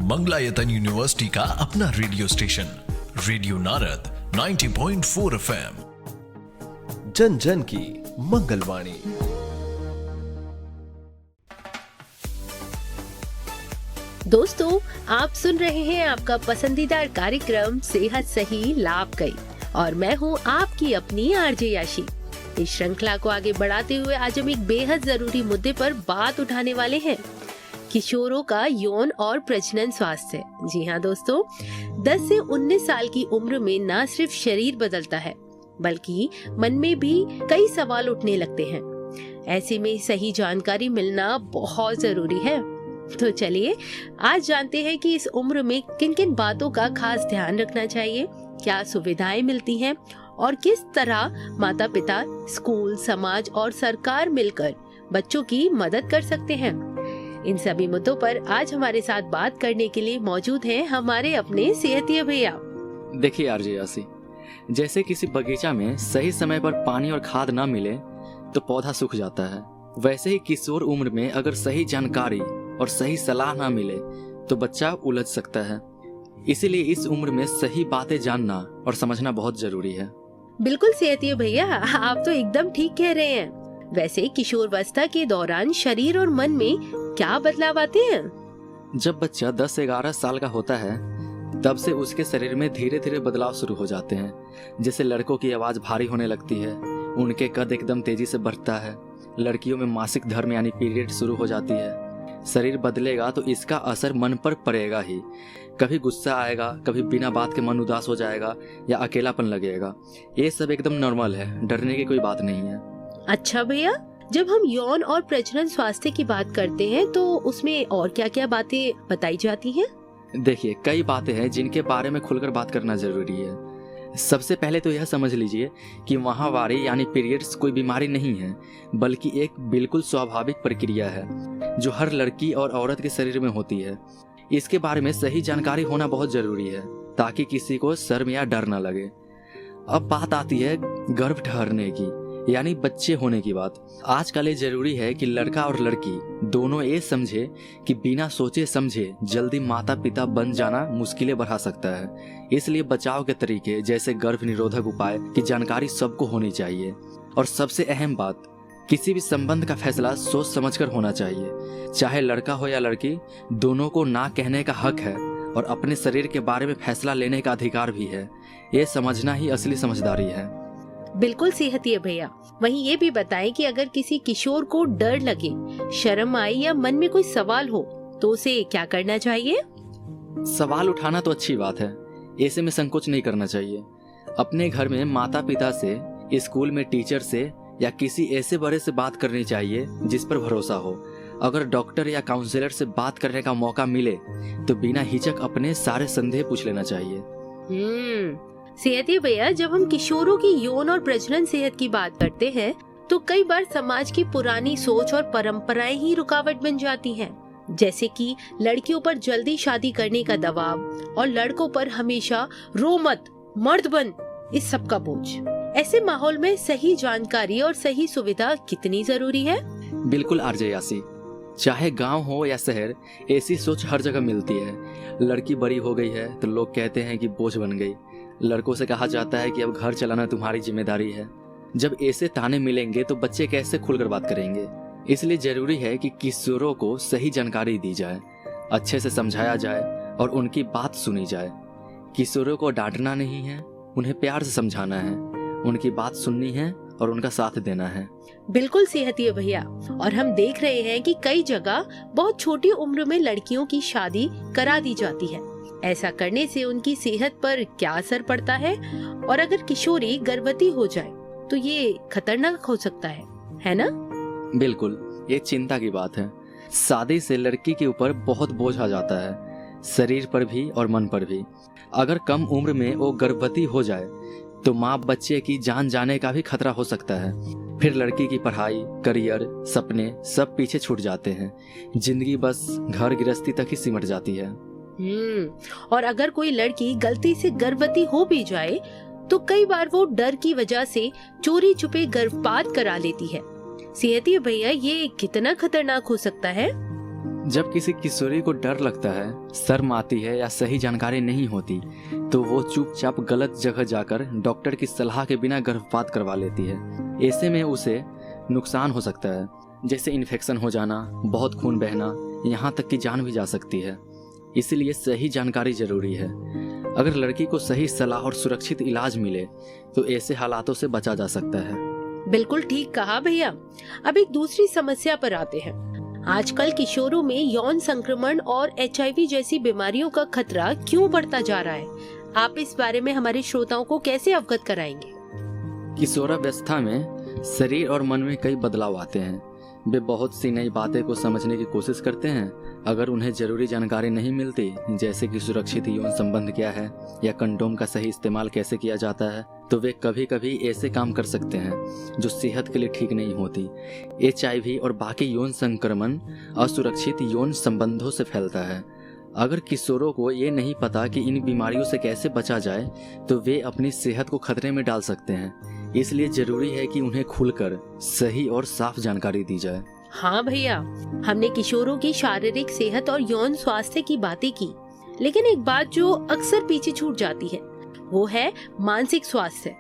Mangalayatan university का अपना radio station radio Narad 90.4 FM, जन जन की मंगलवाणी। दोस्तों, आप सुन रहे हैं आपका पसंदीदा कार्यक्रम सेहत सही लाभ कई, और मैं हूं आपकी अपनी आरजे याशी। इस श्रृंखला को आगे बढ़ाते हुए आज हम एक बेहद जरूरी मुद्दे पर बात उठाने वाले हैं, किशोरों का यौन और प्रजनन स्वास्थ्य। जी हाँ दोस्तों, 10 से 19 साल की उम्र में न सिर्फ शरीर बदलता है बल्कि मन में भी कई सवाल उठने लगते हैं। ऐसे में सही जानकारी मिलना बहुत जरूरी है। तो चलिए आज जानते हैं कि इस उम्र में किन किन बातों का खास ध्यान रखना चाहिए, क्या सुविधाएं मिलती हैं और किस तरह माता पिता, स्कूल, समाज और सरकार मिलकर बच्चों की मदद कर सकते हैं। इन सभी मुद्दों पर आज हमारे साथ बात करने के लिए मौजूद हैं हमारे अपने सेहतिया भैया। देखिए आरजे यासी, जैसे किसी बगीचा में सही समय पर पानी और खाद न मिले तो पौधा सूख जाता है, वैसे ही किशोर उम्र में अगर सही जानकारी और सही सलाह ना मिले तो बच्चा उलझ सकता है। इसीलिए इस उम्र में सही बातें जानना और समझना बहुत जरूरी है। बिल्कुल सेहतिया भैया, आप तो एकदम ठीक कह रहे हैं। वैसे किशोरावस्था के दौरान शरीर और मन में क्या बदलाव आते हैं? जब बच्चा 10 से 11 साल का होता है तब से उसके शरीर में धीरे धीरे बदलाव शुरू हो जाते हैं। जैसे लड़कों की आवाज भारी होने लगती है, उनके कद एकदम तेजी से बढ़ता है, लड़कियों में मासिक धर्म यानी पीरियड शुरू हो जाती है। शरीर बदलेगा तो इसका असर मन पर पड़ेगा ही। कभी गुस्सा आएगा, कभी बिना बात के मन उदास हो जाएगा या अकेलापन लगेगा। ये सब एकदम नॉर्मल है, डरने की कोई बात नहीं है। अच्छा भैया, जब हम यौन और प्रजनन स्वास्थ्य की बात करते हैं तो उसमें और क्या क्या बातें बताई जाती हैं? देखिए, कई बातें हैं जिनके बारे में खुलकर बात करना जरूरी है। सबसे पहले तो यह समझ लीजिए कि माहवारी यानी पीरियड्स कोई बीमारी नहीं है, बल्कि एक बिल्कुल स्वाभाविक प्रक्रिया है जो हर लड़की और औरत के शरीर में होती है। इसके बारे में सही जानकारी होना बहुत जरूरी है ताकि किसी को शर्म या डर न लगे। अब बात आती है गर्भ ठहरने की यानी बच्चे होने की बात। आजकल ये जरूरी है कि लड़का और लड़की दोनों ये समझे कि बिना सोचे समझे जल्दी माता पिता बन जाना मुश्किलें बढ़ा सकता है। इसलिए बचाव के तरीके जैसे गर्भ निरोधक उपाय की जानकारी सबको होनी चाहिए। और सबसे अहम बात, किसी भी संबंध का फैसला सोच समझकर होना चाहिए। चाहे लड़का हो या लड़की, दोनों को ना कहने का हक है और अपने शरीर के बारे में फैसला लेने का अधिकार भी है। ये समझना ही असली समझदारी है। बिल्कुल सेहतिया भैया। वहीं ये भी बताएं कि अगर किसी किशोर को डर लगे, शर्म आए या मन में कोई सवाल हो तो उसे क्या करना चाहिए? सवाल उठाना तो अच्छी बात है, ऐसे में संकोच नहीं करना चाहिए। अपने घर में माता पिता से, स्कूल में टीचर से या किसी ऐसे बड़े से बात करनी चाहिए जिस पर भरोसा हो। अगर डॉक्टर या काउंसलर से बात करने का मौका मिले तो बिना हिचक अपने सारे संदेह पूछ लेना चाहिए। सेहतिया भैया, जब हम किशोरों की यौन और प्रजनन सेहत की बात करते हैं तो कई बार समाज की पुरानी सोच और परंपराएं ही रुकावट बन जाती हैं। जैसे कि लड़कियों पर जल्दी शादी करने का दबाव और लड़कों पर हमेशा रो मत, मर्द बन, इस सब का बोझ। ऐसे माहौल में सही जानकारी और सही सुविधा कितनी जरूरी है? बिल्कुल आरजे यासी, चाहे गांव हो या शहर, ऐसी सोच हर जगह मिलती है। लड़की बड़ी हो गई है तो लोग कहते हैं कि बोझ बन गई। लड़कों से कहा जाता है कि अब घर चलाना तुम्हारी जिम्मेदारी है। जब ऐसे ताने मिलेंगे तो बच्चे कैसे खुलकर बात करेंगे? इसलिए जरूरी है कि किशोरों को सही जानकारी दी जाए, अच्छे से समझाया जाए और उनकी बात सुनी जाए। किशोरों को डांटना नहीं है, उन्हें प्यार से समझाना है, उनकी बात सुननी है और उनका साथ देना है। बिल्कुल सेहतिया भैया। और हम देख रहे हैं कि कई जगह बहुत छोटी उम्र में लड़कियों की शादी करा दी जाती है। ऐसा करने से उनकी सेहत पर क्या असर पड़ता है? और अगर किशोरी गर्भवती हो जाए तो ये खतरनाक हो सकता है ना? बिल्कुल, ये चिंता की बात है। शादी से लड़की के ऊपर बहुत बोझ आ जाता है, शरीर पर भी और मन पर भी। अगर कम उम्र में वो गर्भवती हो जाए तो माँ बच्चे की जान जाने का भी खतरा हो सकता है। फिर लड़की की पढ़ाई, करियर, सपने सब पीछे छूट जाते हैं। जिंदगी बस घर गृहस्थी तक ही सिमट जाती है। और अगर कोई लड़की गलती से गर्भवती हो भी जाए तो कई बार वो डर की वजह से चोरी छुपे गर्भपात करा लेती है। सेहतिया भैया, ये कितना खतरनाक हो सकता है? जब किसी किशोरी को डर लगता है, शर्म आती है या सही जानकारी नहीं होती, तो वो चुपचाप गलत जगह जाकर डॉक्टर की सलाह के बिना गर्भपात करवा लेती है। ऐसे में उसे नुकसान हो सकता है, जैसे इन्फेक्शन हो जाना, बहुत खून बहना, यहाँ तक कि जान भी जा सकती है। इसलिए सही जानकारी जरूरी है। अगर लड़की को सही सलाह और सुरक्षित इलाज मिले तो ऐसे हालातों से बचा जा सकता है। बिल्कुल ठीक कहा भैया। अब एक दूसरी समस्या पर आते हैं। आजकल किशोरों में यौन संक्रमण और HIV जैसी बीमारियों का खतरा क्यों बढ़ता जा रहा है? आप इस बारे में हमारे श्रोताओं को कैसे अवगत कराएंगे? किशोरावस्था में शरीर और मन में कई बदलाव आते हैं। वे बहुत सी नई बातें को समझने की कोशिश करते हैं। अगर उन्हें जरूरी जानकारी नहीं मिलती, जैसे कि सुरक्षित यौन संबंध क्या है या कंडोम का सही इस्तेमाल कैसे किया जाता है, तो वे कभी कभी ऐसे काम कर सकते हैं जो सेहत के लिए ठीक नहीं होती। HIV और बाकी यौन संक्रमण असुरक्षित यौन संबंधों से फैलता है। अगर किशोरों को ये नहीं पता कि इन बीमारियों से कैसे बचा जाए, तो वे अपनी सेहत को खतरे में डाल सकते हैं। इसलिए जरूरी है कि उन्हें खुलकर सही और साफ जानकारी दी जाए। हाँ भैया, हमने किशोरों की शारीरिक सेहत और यौन स्वास्थ्य की बातें की, लेकिन एक बात जो अक्सर पीछे छूट जाती है वो है मानसिक स्वास्थ्य।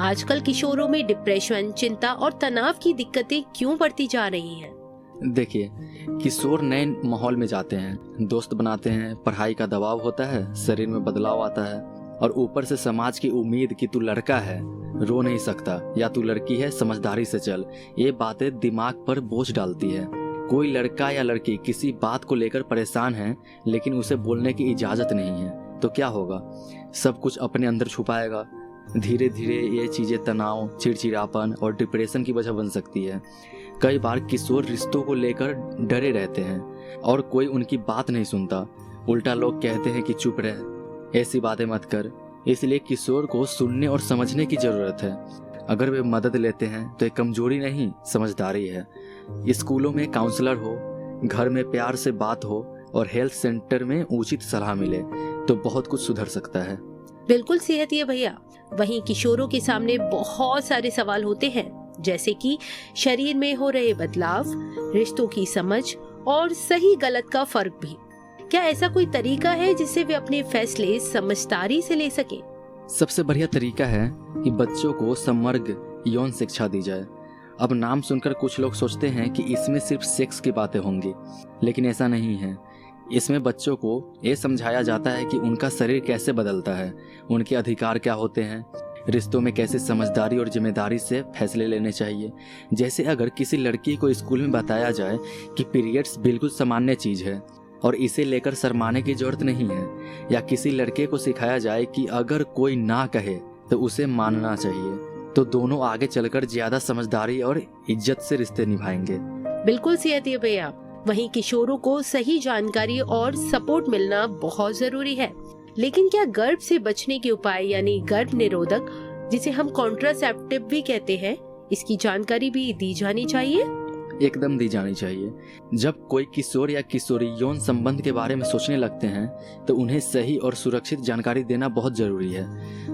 आजकल किशोरों में डिप्रेशन, चिंता और तनाव की दिक्कतें क्यों बढ़ती जा रही हैं? देखिए, किशोर नए माहौल में जाते हैं, दोस्त बनाते हैं, पढ़ाई का दबाव होता है, शरीर में बदलाव आता है और ऊपर से समाज की उम्मीद कि तू लड़का है, रो नहीं सकता, या तू लड़की है, समझदारी से चल, ये बातें दिमाग पर बोझ डालती है। कोई लड़का या लड़की किसी बात को लेकर परेशान है लेकिन उसे बोलने की इजाजत नहीं है, तो क्या होगा? सब कुछ अपने अंदर छुपाएगा। धीरे धीरे ये चीजें तनाव, चिड़चिड़ापन और डिप्रेशन की वजह बन सकती है। कई बार किशोर रिश्तों को लेकर डरे रहते हैं और कोई उनकी बात नहीं सुनता। उल्टा लोग कहते हैं कि चुप रह, ऐसी बातें मत कर। इसलिए किशोर को सुनने और समझने की जरूरत है। अगर वे मदद लेते हैं तो एक कमजोरी नहीं, समझदारी है। स्कूलों में काउंसलर हो, घर में प्यार से बात हो और हेल्थ सेंटर में उचित सलाह मिले तो बहुत कुछ सुधर सकता है। बिल्कुल सेहत है भैया। वहीं किशोरों के सामने बहुत सारे सवाल होते हैं, जैसे कि शरीर में हो रहे बदलाव, रिश्तों की समझ और सही गलत का फर्क भी। क्या ऐसा कोई तरीका है जिससे वे अपने फैसले समझदारी से ले सकें? सबसे बढ़िया तरीका है कि बच्चों को समग्र यौन शिक्षा दी जाए। अब नाम सुनकर कुछ लोग सोचते हैं कि इसमें सिर्फ सेक्स की बातें होंगी, लेकिन ऐसा नहीं है। इसमें बच्चों को ये समझाया जाता है कि उनका शरीर कैसे बदलता है, उनके अधिकार क्या होते हैं, रिश्तों में कैसे समझदारी और जिम्मेदारी से फैसले लेने चाहिए। जैसे अगर किसी लड़की को स्कूल में बताया जाए कि पीरियड्स बिल्कुल सामान्य चीज़ है और इसे लेकर शर्माने की जरूरत नहीं है, या किसी लड़के को सिखाया जाए कि अगर कोई ना कहे तो उसे मानना चाहिए, तो दोनों आगे चलकर ज्यादा समझदारी और इज्जत से रिश्ते निभाएंगे। बिल्कुल सेहत है भैया। वहीं किशोरों को सही जानकारी और सपोर्ट मिलना बहुत जरूरी है, लेकिन क्या गर्भ से बचने के उपाय यानी गर्भ निरोधक, जिसे हम कॉन्ट्रासेप्टिव भी कहते हैं, इसकी जानकारी भी दी जानी चाहिए? एकदम दी जानी चाहिए। जब कोई किशोर या किशोरी यौन संबंध के बारे में सोचने लगते हैं तो उन्हें सही और सुरक्षित जानकारी देना बहुत जरूरी है।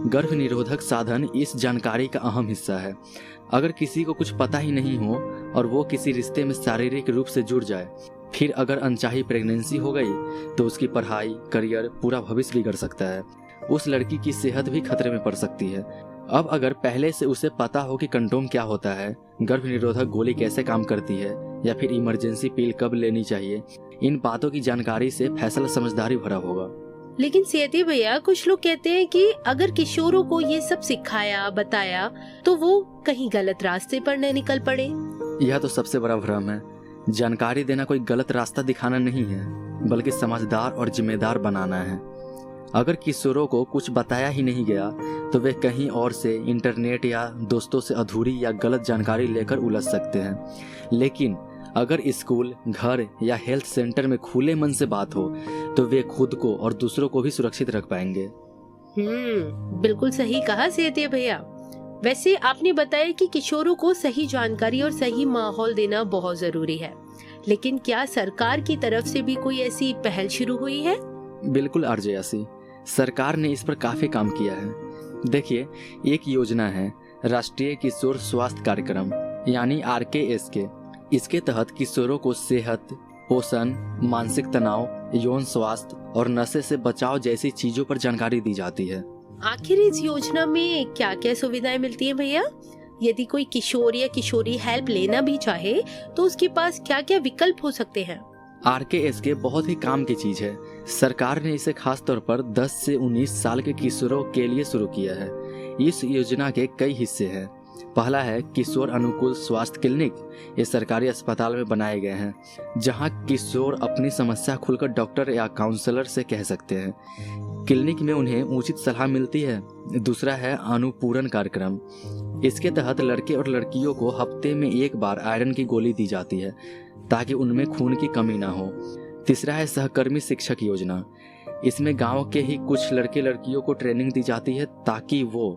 गर्भ निरोधक साधन इस जानकारी का अहम हिस्सा है। अगर किसी को कुछ पता ही नहीं हो और वो किसी रिश्ते में शारीरिक रूप से जुड़ जाए, फिर अगर अनचाही प्रेगनेंसी हो गई तो उसकी पढ़ाई, करियर, पूरा भविष्य बिगड़ सकता है। उस लड़की की सेहत भी खतरे में पड़ सकती है। अब अगर पहले से उसे पता हो कि कंडोम क्या होता है, गर्भ निरोधक गोली कैसे काम करती है, या फिर इमरजेंसी पिल कब लेनी चाहिए, इन बातों की जानकारी से फैसला समझदारी भरा होगा। लेकिन सेहती भैया, कुछ लोग कहते हैं कि अगर किशोरों को ये सब सिखाया, बताया, तो वो कहीं गलत रास्ते पर न निकल पड़े। यह तो सबसे बड़ा भ्रम है। जानकारी देना कोई गलत रास्ता दिखाना नहीं है, बल्कि समझदार और जिम्मेदार बनाना है। अगर किशोरों को कुछ बताया ही नहीं गया तो वे कहीं और से इंटरनेट या दोस्तों से अधूरी या गलत जानकारी लेकर उलझ सकते हैं। लेकिन अगर स्कूल, घर या हेल्थ सेंटर में खुले मन से बात हो तो वे खुद को और दूसरों को भी सुरक्षित रख पाएंगे। बिल्कुल सही कहा सेहती भैया। वैसे आपने बताया कि किशोरों को सही जानकारी और सही माहौल देना बहुत जरूरी है, लेकिन क्या सरकार की तरफ से भी कोई ऐसी पहल शुरू हुई है? बिल्कुल आरजेयासी, सरकार ने इस पर काफी काम किया है। देखिए, एक योजना है राष्ट्रीय किशोर स्वास्थ्य कार्यक्रम यानी RKSK। इसके तहत किशोरों को सेहत, पोषण, मानसिक तनाव, यौन स्वास्थ्य और नशे से बचाव जैसी चीजों पर जानकारी दी जाती है। आखिर इस योजना में क्या क्या सुविधाएं मिलती हैं भैया? यदि कोई किशोर या किशोरी हेल्प लेना भी चाहे तो उसके पास क्या क्या विकल्प हो सकते हैं? RKSK बहुत ही काम की चीज है। सरकार ने इसे खास तौर पर 10 से 19 साल के किशोरों के लिए शुरू किया है। इस योजना के कई हिस्से हैं। पहला है किशोर अनुकूल स्वास्थ्य क्लिनिक। ये सरकारी अस्पताल में बनाए गए हैं, जहां किशोर अपनी समस्या खुलकर डॉक्टर या काउंसलर से कह सकते हैं। क्लिनिक में उन्हें उचित सलाह मिलती है। दूसरा है अनुपूरन कार्यक्रम। इसके तहत लड़के और लड़कियों को हफ्ते में एक बार आयरन की गोली दी जाती है ताकि उनमें खून की कमी ना हो। तीसरा है सहकर्मी शिक्षक योजना। इसमें गांव के ही कुछ लड़के लड़कियों को ट्रेनिंग दी जाती है ताकि वो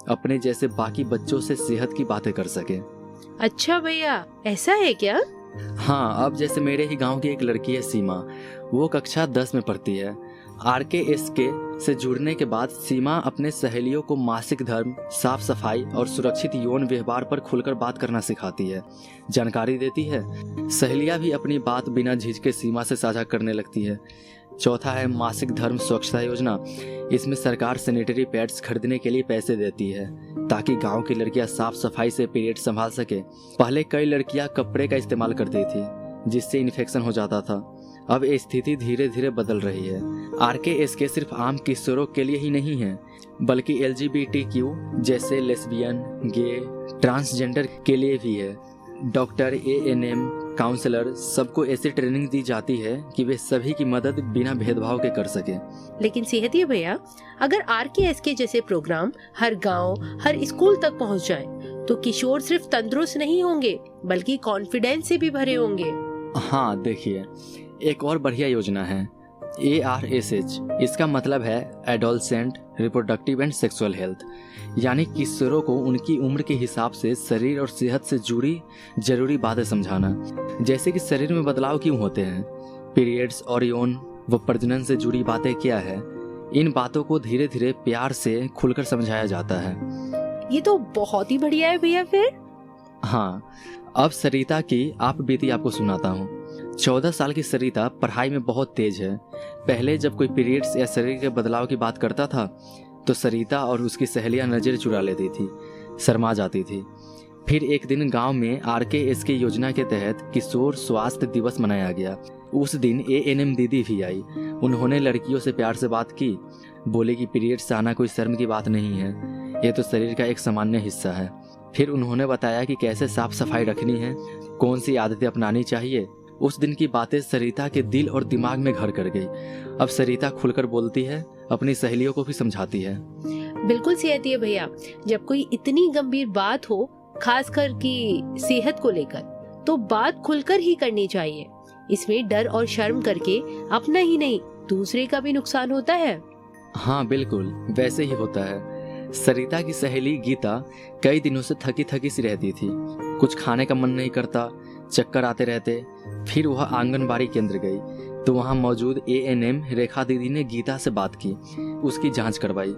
अपने जैसे बाकी बच्चों से सेहत की बातें कर सके। अच्छा भैया, ऐसा है क्या? हाँ, अब जैसे मेरे ही गांव की एक लड़की है सीमा, वो कक्षा 10 में पढ़ती है। RKSK से जुड़ने के बाद सीमा अपने सहेलियों को मासिक धर्म, साफ सफाई और सुरक्षित यौन व्यवहार पर खुलकर बात करना सिखाती है, जानकारी देती है। सहेलियां भी अपनी बात बिना झिझके सीमा से साझा करने लगती है। चौथा है मासिक धर्म स्वच्छता योजना। इसमें सरकार सैनिटरी पैड्स खरीदने के लिए पैसे देती है ताकि गांव की लड़कियां साफ सफाई से पीरियड संभाल सके। पहले कई लड़कियां कपड़े का इस्तेमाल करती थी जिससे इन्फेक्शन हो जाता था। अब ये स्थिति धीरे धीरे बदल रही है। RKSK सिर्फ आम किशोरों के लिए ही नहीं है, बल्कि LGBTQ जैसे लेस्बियन, गे, ट्रांसजेंडर के लिए भी है। डॉक्टर, ANM, काउंसलर सबको ऐसी ट्रेनिंग दी जाती है कि वे सभी की मदद बिना भेदभाव के कर सके। लेकिन सेहतिया भैया, अगर RKSK जैसे प्रोग्राम हर गांव, हर स्कूल तक पहुंच जाए तो किशोर सिर्फ तंदुरुस्त नहीं होंगे बल्कि कॉन्फिडेंस से भी भरे होंगे। हाँ देखिए, एक और बढ़िया योजना है ARSH। इसका मतलब है adolescent reproductive and sexual health, यानी किशोरों को उनकी उम्र के हिसाब से शरीर और सेहत से जुड़ी जरूरी बातें समझाना। जैसे कि शरीर में बदलाव क्यों होते हैं, पीरियड्स और यौन व प्रजनन से जुड़ी बातें क्या है। इन बातों को धीरे धीरे प्यार से खुलकर समझाया जाता है। ये तो बहुत ही बढ़िया है भैया। फिर हाँ, अब सरिता की आप बीती आपको सुनाता हूँ। 14 साल की सरिता पढ़ाई में बहुत तेज है। पहले जब कोई पीरियड्स या शरीर के बदलाव की बात करता था तो सरिता और उसकी सहेलियां नजर चुरा लेती थी, शर्मा जाती थी। फिर एक दिन गांव में RKSK योजना के तहत किशोर स्वास्थ्य दिवस मनाया गया। उस दिन ANM दीदी भी आई। उन्होंने लड़कियों से प्यार से बात की, बोले कि पीरियड्स आना कोई शर्म की बात नहीं है, ये तो शरीर का एक सामान्य हिस्सा है। फिर उन्होंने बताया कि कैसे साफ सफाई रखनी है, कौन सी आदतें अपनानी चाहिए। उस दिन की बातें सरिता के दिल और दिमाग में घर कर गई। अब सरिता खुलकर बोलती है, अपनी सहेलियों को भी समझाती है। बिल्कुल सेहतिया भैया, जब कोई इतनी गंभीर बात हो, खासकर की सेहत को लेकर, तो बात खुलकर ही करनी चाहिए। इसमें डर और शर्म करके अपना ही नहीं दूसरे का भी नुकसान होता है। हाँ बिल्कुल, वैसे ही होता है। सरिता की सहेली गीता कई दिनों से थकी थकी सी रहती थी। कुछ खाने का मन नहीं करता, चक्कर आते रहते। फिर वह आंगनबाड़ी केंद्र गई तो वहां मौजूद ANM रेखा दीदी ने गीता से बात की, उसकी जांच करवाई।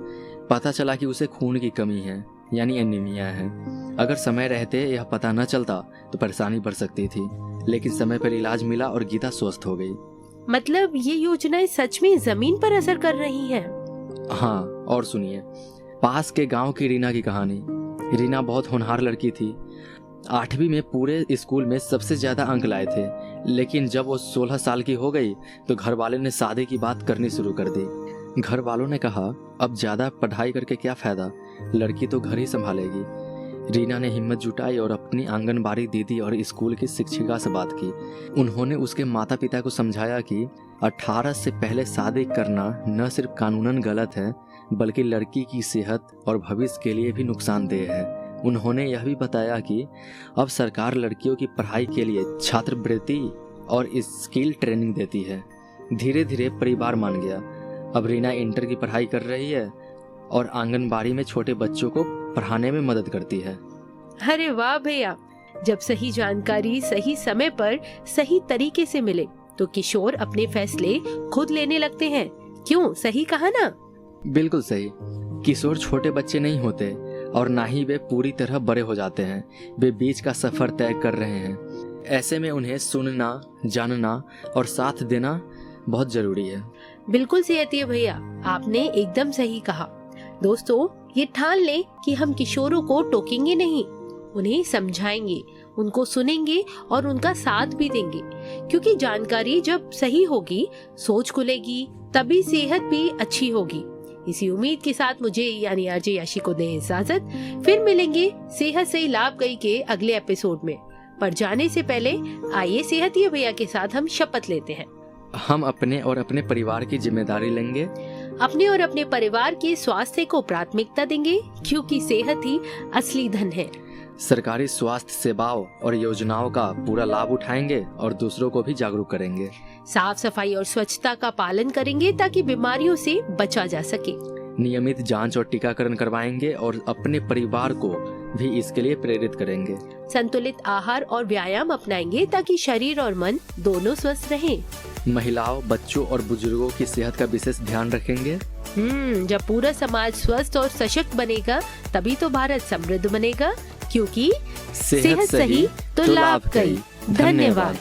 पता चला कि उसे खून की कमी है, यानी एनीमिया है। अगर समय रहते यह पता न चलता तो परेशानी बढ़ सकती थी, लेकिन समय पर इलाज मिला और गीता स्वस्थ हो गई। मतलब ये योजनाएं सच में जमीन पर असर कर रही हैं। हाँ, और सुनिए, पास के गांव की रीना की कहानी। रीना बहुत होनहार लड़की थी। 8वीं में पूरे स्कूल में सबसे ज्यादा अंक लाए थे, लेकिन जब वो 16 साल की हो गई तो घर वाले ने शादी की बात करनी शुरू कर दी। घर वालों ने कहा, अब ज्यादा पढ़ाई करके क्या फायदा, लड़की तो घर ही संभालेगी। रीना ने हिम्मत जुटाई और अपनी आंगनबाड़ी दीदी और स्कूल की शिक्षिका से बात की। उन्होंने उसके माता पिता को समझाया कि 18 से पहले शादी करना न सिर्फ कानूनन गलत है, बल्कि लड़की की सेहत और भविष्य के लिए भी नुकसानदेह है। उन्होंने यह भी बताया कि अब सरकार लड़कियों की पढ़ाई के लिए छात्रवृत्ति और स्किल ट्रेनिंग देती है। धीरे धीरे परिवार मान गया। अब रीना इंटर की पढ़ाई कर रही है और आंगनबाड़ी में छोटे बच्चों को पढ़ाने में मदद करती है। अरे वाह भैया, जब सही जानकारी सही समय पर सही तरीके से मिले तो किशोर अपने फैसले खुद लेने लगते हैं। क्यों, सही कहा ना? बिल्कुल सही। किशोर छोटे बच्चे नहीं होते और ना ही वे पूरी तरह बड़े हो जाते हैं। वे बीच का सफर तय कर रहे हैं। ऐसे में उन्हें सुनना, जानना और साथ देना बहुत जरूरी है। बिल्कुल सेहतिया भैया, आपने एकदम सही कहा। दोस्तों, ये ठान लें कि हम किशोरों को टोकेंगे नहीं, उन्हें समझाएंगे, उनको सुनेंगे और उनका साथ भी देंगे, क्योंकि जानकारी जब सही होगी, सोच खुलेगी, तभी सेहत भी अच्छी होगी। इसी उम्मीद के साथ मुझे यानी आरजे याशी को दें इजाजत। फिर मिलेंगे सेहत सही लाभ गई के अगले एपिसोड में। पर जाने से पहले आइए सेहतिया भैया के साथ हम शपथ लेते हैं। हम अपने और अपने परिवार की जिम्मेदारी लेंगे, अपने और अपने परिवार के स्वास्थ्य को प्राथमिकता देंगे, क्योंकि सेहत ही असली धन है। सरकारी स्वास्थ्य सेवाओं और योजनाओं का पूरा लाभ उठाएंगे और दूसरों को भी जागरूक करेंगे। साफ सफाई और स्वच्छता का पालन करेंगे ताकि बीमारियों से बचा जा सके। नियमित जांच और टीकाकरण करवाएंगे और अपने परिवार को भी इसके लिए प्रेरित करेंगे। संतुलित आहार और व्यायाम अपनाएंगे ताकि शरीर और मन दोनों स्वस्थ रहें। महिलाओं, बच्चों और बुजुर्गों की सेहत का विशेष ध्यान रखेंगे। जब पूरा समाज स्वस्थ और सशक्त बनेगा, तभी तो भारत समृद्ध बनेगा, क्योंकि सेहत सही तो लाभ कई। धन्यवाद।